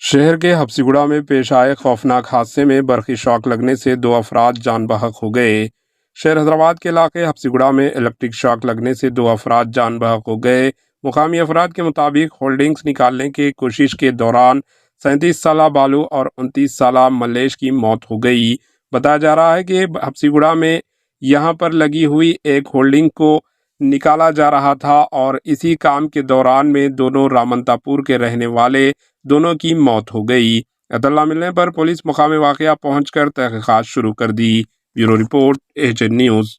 शहर के हबसीगुड़ा में पेश आए खौफनाक हादसे में बरक़ी शॉक लगने से 2 अफराद जान बहक हो गए। शहर हैदराबाद के इलाके हबसीगुड़ा में इलेक्ट्रिक शॉक लगने से 2 अफराद जान बहक हो गए। मुकामी अफराद के मुताबिक होल्डिंग्स निकालने की कोशिश के दौरान 37 साला बालू और 29 साला मल्लेश की मौत हो गई। बताया जा रहा है कि हबसीगुड़ा में यहां पर लगी हुई एक होल्डिंग को निकाला जा रहा था और इसी काम के दौरान में दोनों रामंतापुर के रहने वाले दोनों की मौत हो गई। इत्तला मिलने पर पुलिस मुकाम वाक़या पहुंचकर तहक़ीक़ात शुरू कर दी। Bureau report, AHN news.